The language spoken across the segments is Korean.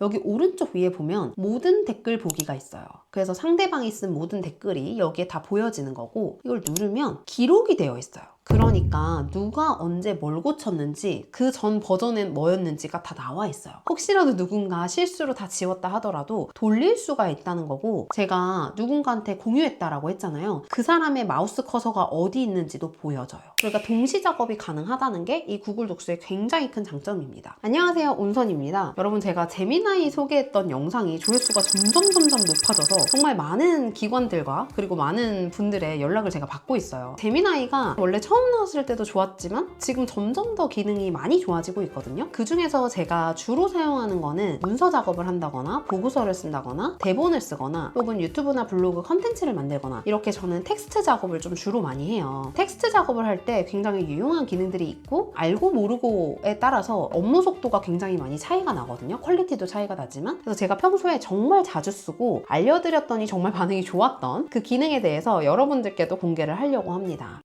여기 오른쪽 위에 보면 모든 댓글 보기가 있어요. 그래서 상대방이 쓴 모든 댓글이 여기에 다 보여지는 거고, 이걸 누르면 기록이 되어 있어요. 그러니까 누가 언제 뭘 고쳤는지, 그 전 버전엔 뭐였는지가 다 나와 있어요. 혹시라도 누군가 실수로 다 지웠다 하더라도 돌릴 수가 있다는 거고, 제가 누군가한테 공유했다라고 했잖아요. 그 사람의 마우스 커서가 어디 있는지도 보여져요. 그러니까 동시 작업이 가능하다는 게 이 구글 독스의 굉장히 큰 장점입니다. 안녕하세요, 온선입니다. 여러분, 제가 제미나이 소개했던 영상이 조회수가 점점 높아져서 정말 많은 기관들과 그리고 많은 분들의 연락을 제가 받고 있어요. 제미나이가 원래 처음 나왔을 때도 좋았지만 지금 점점 더 기능이 많이 좋아지고 있거든요. 그 중에서 제가 주로 사용하는 거는 문서 작업을 한다거나 보고서를 쓴다거나 대본을 쓰거나 혹은 유튜브나 블로그 컨텐츠를 만들거나, 이렇게 저는 텍스트 작업을 좀 주로 많이 해요. 텍스트 작업을 할 때 굉장히 유용한 기능들이 있고, 알고 모르고에 따라서 업무 속도가 굉장히 많이 차이가 나거든요. 퀄리티도 차이가 나지만. 그래서 제가 평소에 정말 자주 쓰고 알려드렸더니 정말 반응이 좋았던 그 기능에 대해서 여러분들께도 공개를 하려고 합니다.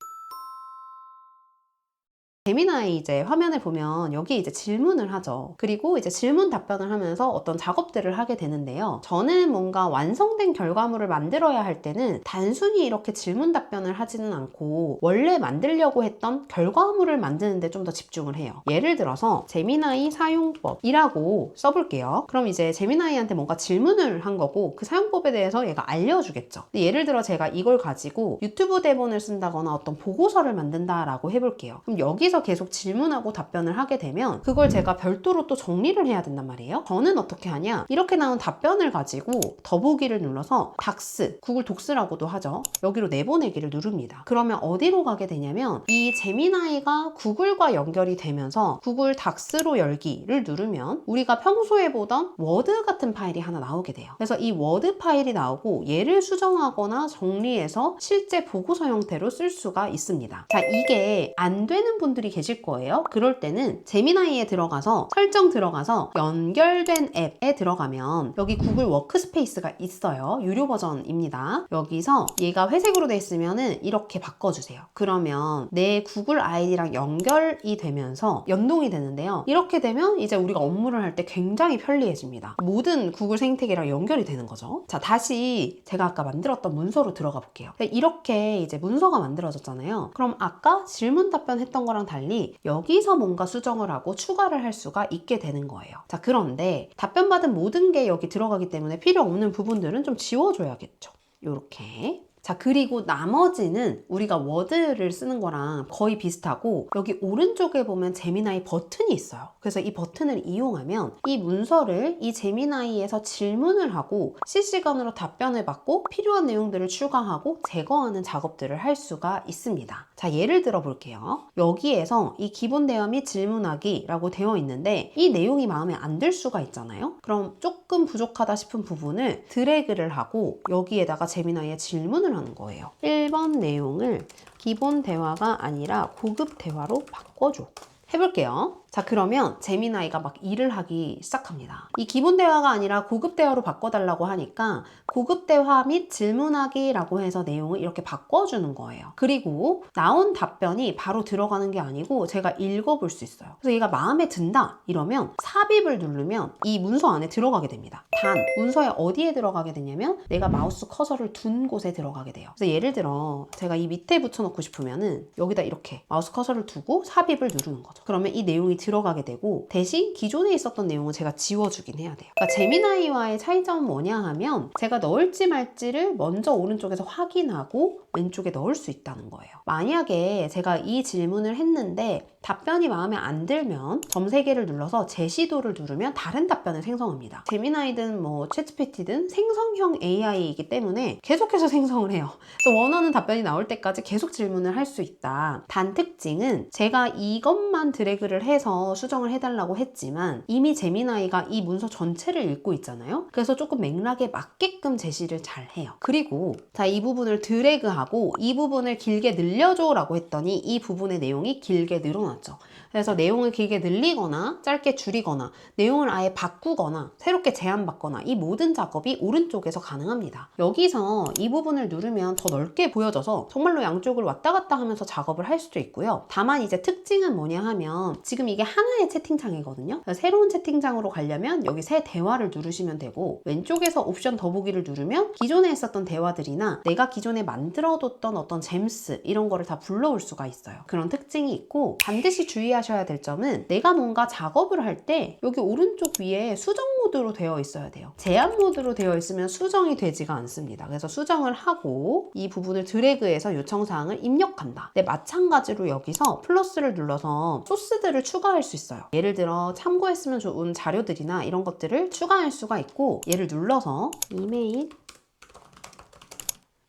제미나이 이제 화면을 보면 여기 이제 질문을 하죠. 그리고 이제 질문 답변을 하면서 어떤 작업들을 하게 되는데요. 저는 뭔가 완성된 결과물을 만들어야 할 때는 단순히 이렇게 질문 답변을 하지는 않고 원래 만들려고 했던 결과물을 만드는데 좀 더 집중을 해요. 예를 들어서 제미나이 사용법이라고 써볼게요. 그럼 이제 제미나이한테 뭔가 질문을 한 거고, 그 사용법에 대해서 얘가 알려주겠죠. 예를 들어 제가 이걸 가지고 유튜브 대본을 쓴다거나 어떤 보고서를 만든다라고 해볼게요. 그럼 여기서 계속 질문하고 답변을 하게 되면 그걸 제가 별도로 또 정리를 해야 된단 말이에요. 저는 어떻게 하냐, 이렇게 나온 답변을 가지고 더보기를 눌러서 닥스, 구글 독스라고도 하죠. 여기로 내보내기를 누릅니다. 그러면 어디로 가게 되냐면, 이 제미나이가 구글과 연결이 되면서 구글 닥스로 열기를 누르면 우리가 평소에 보던 워드 같은 파일이 하나 나오게 돼요. 그래서 이 워드 파일이 나오고 얘를 수정하거나 정리해서 실제 보고서 형태로 쓸 수가 있습니다. 자, 이게 안 되는 분들이 계실 거예요. 그럴 때는 제미나이에 들어가서 설정 들어가서 연결된 앱에 들어가면 여기 구글 워크스페이스가 있어요. 유료 버전입니다. 여기서 얘가 회색으로 돼 있으면은 이렇게 바꿔주세요. 그러면 내 구글 아이디랑 연결이 되면서 연동이 되는데요. 이렇게 되면 이제 우리가 업무를 할 때 굉장히 편리해집니다. 모든 구글 생태계랑 연결이 되는 거죠. 자, 다시 제가 아까 만들었던 문서로 들어가 볼게요. 이렇게 이제 문서가 만들어졌잖아요. 그럼 아까 질문 답변했던 거랑 달리 여기서 뭔가 수정을 하고 추가를 할 수가 있게 되는 거예요. 자, 그런데 답변받은 모든 게 여기 들어가기 때문에 필요 없는 부분들은 좀 지워줘야겠죠. 요렇게. 자, 그리고 나머지는 우리가 워드를 쓰는 거랑 거의 비슷하고, 여기 오른쪽에 보면 제미나이 버튼이 있어요. 그래서 이 버튼을 이용하면 이 문서를 이 제미나이에서 질문을 하고 실시간으로 답변을 받고 필요한 내용들을 추가하고 제거하는 작업들을 할 수가 있습니다. 자, 예를 들어 볼게요. 여기에서 이 기본 대화 및 질문하기라고 되어 있는데 이 내용이 마음에 안 들 수가 있잖아요. 그럼 조금 부족하다 싶은 부분을 드래그를 하고 여기에다가 제미나이에 질문을 하는 거예요. 1번 내용을 기본 대화가 아니라 고급 대화로 바꿔줘. 해볼게요. 자, 그러면 제미나이가 막 일을 하기 시작합니다. 이 기본 대화가 아니라 고급 대화로 바꿔달라고 하니까 고급 대화 및 질문하기라고 해서 내용을 이렇게 바꿔주는 거예요. 그리고 나온 답변이 바로 들어가는 게 아니고 제가 읽어볼 수 있어요. 그래서 얘가 마음에 든다 이러면 삽입을 누르면 이 문서 안에 들어가게 됩니다. 단, 문서에 어디에 들어가게 되냐면 내가 마우스 커서를 둔 곳에 들어가게 돼요. 그래서 예를 들어 제가 이 밑에 붙여놓고 싶으면은 여기다 이렇게 마우스 커서를 두고 삽입을 누르는 거죠. 그러면 이 내용이 들어가게 되고, 대신 기존에 있었던 내용은 제가 지워주긴 해야 돼요. 그러니까 제미나이와의 차이점은 뭐냐 하면 제가 넣을지 말지를 먼저 오른쪽에서 확인하고 왼쪽에 넣을 수 있다는 거예요. 만약에 제가 이 질문을 했는데 답변이 마음에 안 들면 점 3개를 눌러서 재시도를 누르면 다른 답변을 생성합니다. 제미나이든 뭐 챗GPT든 생성형 AI이기 때문에 계속해서 생성을 해요. 그래서 원하는 답변이 나올 때까지 계속 질문을 할 수 있다. 단 특징은 제가 이것만 드래그를 해서 수정을 해달라고 했지만 이미 제미나이가 이 문서 전체를 읽고 있잖아요. 그래서 조금 맥락에 맞게끔 제시를 잘 해요. 그리고 자, 이 부분을 드래그하고 이 부분을 길게 늘려줘 라고 했더니 이 부분의 내용이 길게 늘어났죠. 그래서 내용을 길게 늘리거나 짧게 줄이거나 내용을 아예 바꾸거나 새롭게 제안받거나 이 모든 작업이 오른쪽에서 가능합니다. 여기서 이 부분을 누르면 더 넓게 보여져서 정말로 양쪽을 왔다 갔다 하면서 작업을 할 수도 있고요. 다만 이제 특징은 뭐냐 하면 지금 이게 하나의 채팅창이거든요. 새로운 채팅창으로 가려면 여기 새 대화를 누르시면 되고, 왼쪽에서 옵션 더보기를 누르면 기존에 있었던 대화들이나 내가 기존에 만들어뒀던 어떤 잼스 이런 거를 다 불러올 수가 있어요. 그런 특징이 있고, 반드시 주의하셔야 될 점은 내가 뭔가 작업을 할 때 여기 오른쪽 위에 수정 모드로 되어 있어야 돼요. 제한 모드로 되어 있으면 수정이 되지가 않습니다. 그래서 수정을 하고 이 부분을 드래그해서 요청사항을 입력한다. 네, 마찬가지로 여기서 플러스를 눌러서 소스들을 추가할 수 있어요. 예를 들어 참고했으면 좋은 자료들이나 이런 것들을 추가할 수가 있고, 얘를 눌러서 이메일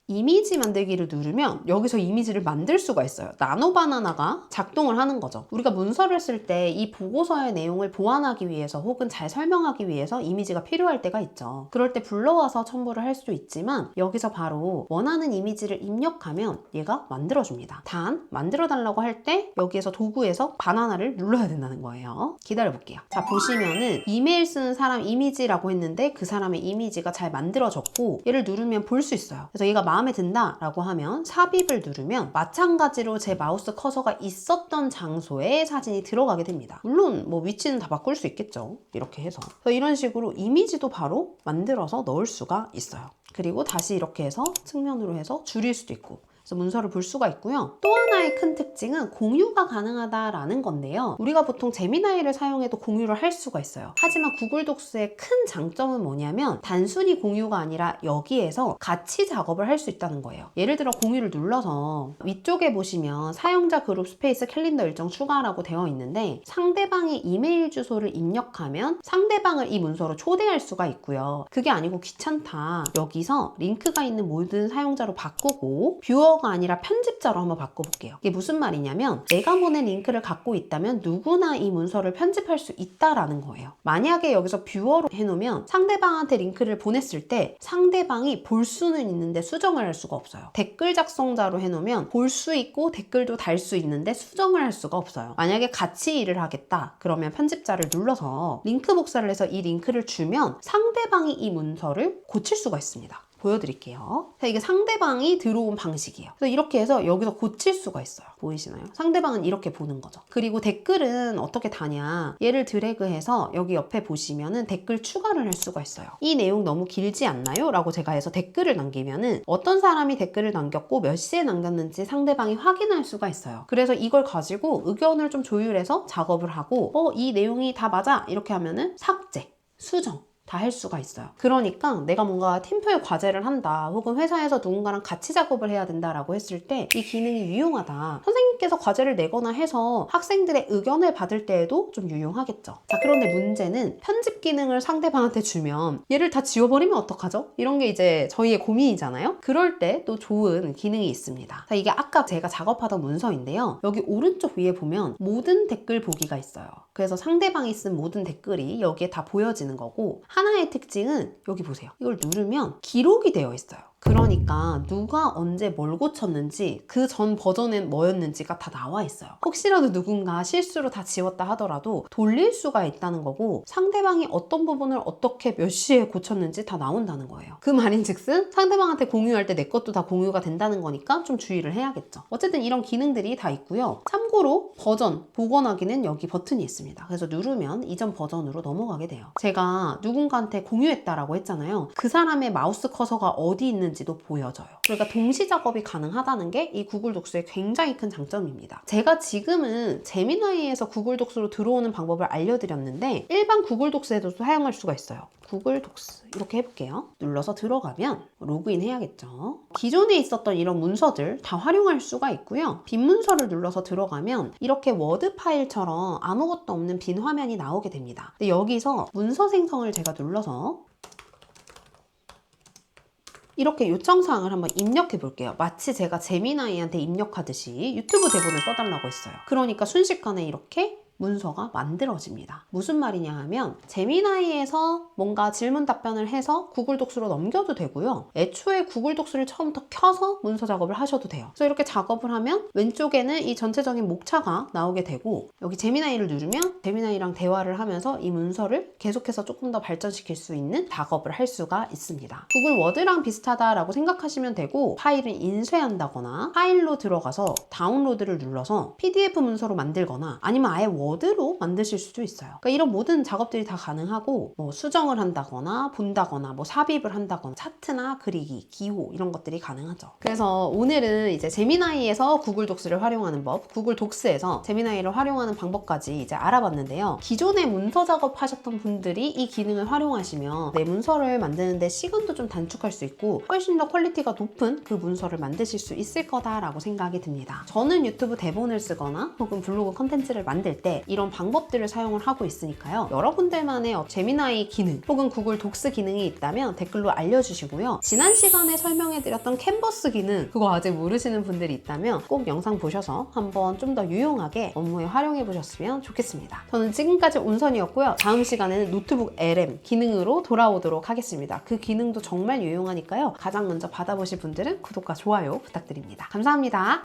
이미지 만들기를 누르면 여기서 이미지를 만들 수가 있어요. 나노바나나가 작동을 하는 거죠. 우리가 문서를 쓸 때 이 보고서의 내용을 보완하기 위해서 혹은 잘 설명하기 위해서 이미지가 필요할 때가 있죠. 그럴 때 불러와서 첨부를 할 수도 있지만 여기서 바로 원하는 이미지를 입력하면 얘가 만들어줍니다. 단 만들어 달라고 할 때 여기에서 도구에서 바나나를 눌러야 된다는 거예요. 기다려 볼게요. 자, 보시면은 이메일 쓰는 사람 이미지라고 했는데 그 사람의 이미지가 잘 만들어졌고, 얘를 누르면 볼 수 있어요. 그래서 얘가 마음에 든다 라고 하면 삽입을 누르면 마찬가지로 제 마우스 커서가 있었던 장소에 사진이 들어가게 됩니다. 물론 뭐 위치는 다 바꿀 수 있겠죠. 이렇게 해서. 그래서 이런 식으로 이미지도 바로 만들어서 넣을 수가 있어요. 그리고 다시 이렇게 해서 측면으로 해서 줄일 수도 있고, 그래서 문서를 볼 수가 있고요. 또 하나의 큰 특징은 공유가 가능하다라는 건데요. 우리가 보통 제미나이를 사용해도 공유를 할 수가 있어요. 하지만 구글 독스의 큰 장점은 뭐냐면 단순히 공유가 아니라 여기에서 같이 작업을 할 수 있다는 거예요. 예를 들어 공유를 눌러서 위쪽에 보시면 사용자 그룹 스페이스 캘린더 일정 추가라고 되어 있는데, 상대방의 이메일 주소를 입력하면 상대방을 이 문서로 초대할 수가 있고요. 그게 아니고 귀찮다, 여기서 링크가 있는 모든 사용자로 바꾸고 뷰어 가 아니라 편집자로 한번 바꿔볼게요. 이게 무슨 말이냐면 내가 보낸 링크를 갖고 있다면 누구나 이 문서를 편집할 수 있다라는 거예요. 만약에 여기서 뷰어로 해놓으면 상대방한테 링크를 보냈을 때 상대방이 볼 수는 있는데 수정을 할 수가 없어요. 댓글 작성자로 해놓으면 볼 수 있고 댓글도 달 수 있는데 수정을 할 수가 없어요. 만약에 같이 일을 하겠다 그러면 편집자를 눌러서 링크 복사를 해서 이 링크를 주면 상대방이 이 문서를 고칠 수가 있습니다. 보여드릴게요. 이게 상대방이 들어온 방식이에요. 그래서 이렇게 해서 여기서 고칠 수가 있어요. 보이시나요? 상대방은 이렇게 보는 거죠. 그리고 댓글은 어떻게 다냐, 얘를 드래그해서 여기 옆에 보시면은 댓글 추가를 할 수가 있어요. 이 내용 너무 길지 않나요? 라고 제가 해서 댓글을 남기면은 어떤 사람이 댓글을 남겼고 몇 시에 남겼는지 상대방이 확인할 수가 있어요. 그래서 이걸 가지고 의견을 좀 조율해서 작업을 하고 이 내용이 다 맞아 이렇게 하면은 삭제, 수정 다 할 수가 있어요. 그러니까 내가 뭔가 팀플 과제를 한다 혹은 회사에서 누군가랑 같이 작업을 해야 된다라고 했을 때 이 기능이 유용하다. 선생님께서 과제를 내거나 해서 학생들의 의견을 받을 때에도 좀 유용하겠죠. 자, 그런데 문제는 편집 기능을 상대방한테 주면 얘를 다 지워버리면 어떡하죠? 이런 게 이제 저희의 고민이잖아요. 그럴 때 또 좋은 기능이 있습니다. 자, 이게 아까 제가 작업하던 문서인데요. 여기 오른쪽 위에 보면 모든 댓글 보기가 있어요. 그래서 상대방이 쓴 모든 댓글이 여기에 다 보여지는 거고, 하나의 특징은 여기 보세요. 이걸 누르면 기록이 되어 있어요. 그러니까 누가 언제 뭘 고쳤는지 그 전 버전엔 뭐였는지가 다 나와 있어요. 혹시라도 누군가 실수로 다 지웠다 하더라도 돌릴 수가 있다는 거고, 상대방이 어떤 부분을 어떻게 몇 시에 고쳤는지 다 나온다는 거예요. 그 말인즉슨 상대방한테 공유할 때 내 것도 다 공유가 된다는 거니까 좀 주의를 해야겠죠. 어쨌든 이런 기능들이 다 있고요. 참고로 버전 복원하기는 여기 버튼이 있습니다. 그래서 누르면 이전 버전으로 넘어가게 돼요. 제가 누군가한테 공유했다라고 했잖아요. 그 사람의 마우스 커서가 어디 있는지도 보여져요. 그러니까 동시 작업이 가능하다는 게 이 구글 독스의 굉장히 큰 장점입니다. 제가 지금은 제미나이에서 구글 독스로 들어오는 방법을 알려드렸는데 일반 구글 독스에도 사용할 수가 있어요. 구글 독스 이렇게 해볼게요. 눌러서 들어가면 로그인 해야겠죠. 기존에 있었던 이런 문서들 다 활용할 수가 있고요. 빈 문서를 눌러서 들어가면 이렇게 워드 파일처럼 아무것도 없는 빈 화면이 나오게 됩니다. 근데 여기서 문서 생성을 제가 눌러서 이렇게 요청사항을 한번 입력해 볼게요. 마치 제가 제미나이한테 입력하듯이 유튜브 대본을 써달라고 했어요. 그러니까 순식간에 이렇게 문서가 만들어집니다. 무슨 말이냐 하면 제미나이에서 뭔가 질문 답변을 해서 구글 독스로 넘겨도 되고요. 애초에 구글 독스를 처음부터 켜서 문서 작업을 하셔도 돼요. 그래서 이렇게 작업을 하면 왼쪽에는 이 전체적인 목차가 나오게 되고 여기 제미나이를 누르면 제미나이랑 대화를 하면서 이 문서를 계속해서 조금 더 발전시킬 수 있는 작업을 할 수가 있습니다. 구글 워드랑 비슷하다라고 생각하시면 되고 파일을 인쇄한다거나 파일로 들어가서 다운로드를 눌러서 PDF 문서로 만들거나 아니면 아예 워드로 만드실 수도 있어요. 그러니까 이런 모든 작업들이 다 가능하고 뭐 수정을 한다거나 본다거나 뭐 삽입을 한다거나 차트나 그리기, 기호 이런 것들이 가능하죠. 그래서 오늘은 이제 제미나이에서 구글 독스를 활용하는 법, 구글 독스에서 제미나이를 활용하는 방법까지 이제 알아봤는데요. 기존에 문서 작업하셨던 분들이 이 기능을 활용하시면 내 문서를 만드는데 시간도 좀 단축할 수 있고 훨씬 더 퀄리티가 높은 그 문서를 만드실 수 있을 거다라고 생각이 듭니다. 저는 유튜브 대본을 쓰거나 혹은 블로그 컨텐츠를 만들 때 이런 방법들을 사용을 하고 있으니까요. 여러분들만의 제미나이 기능 혹은 구글 독스 기능이 있다면 댓글로 알려주시고요. 지난 시간에 설명해드렸던 캔버스 기능 그거 아직 모르시는 분들이 있다면 꼭 영상 보셔서 한번 좀 더 유용하게 업무에 활용해 보셨으면 좋겠습니다. 저는 지금까지 온선이었고요. 다음 시간에는 노트북 LM 기능으로 돌아오도록 하겠습니다. 그 기능도 정말 유용하니까요. 가장 먼저 받아보실 분들은 구독과 좋아요 부탁드립니다. 감사합니다.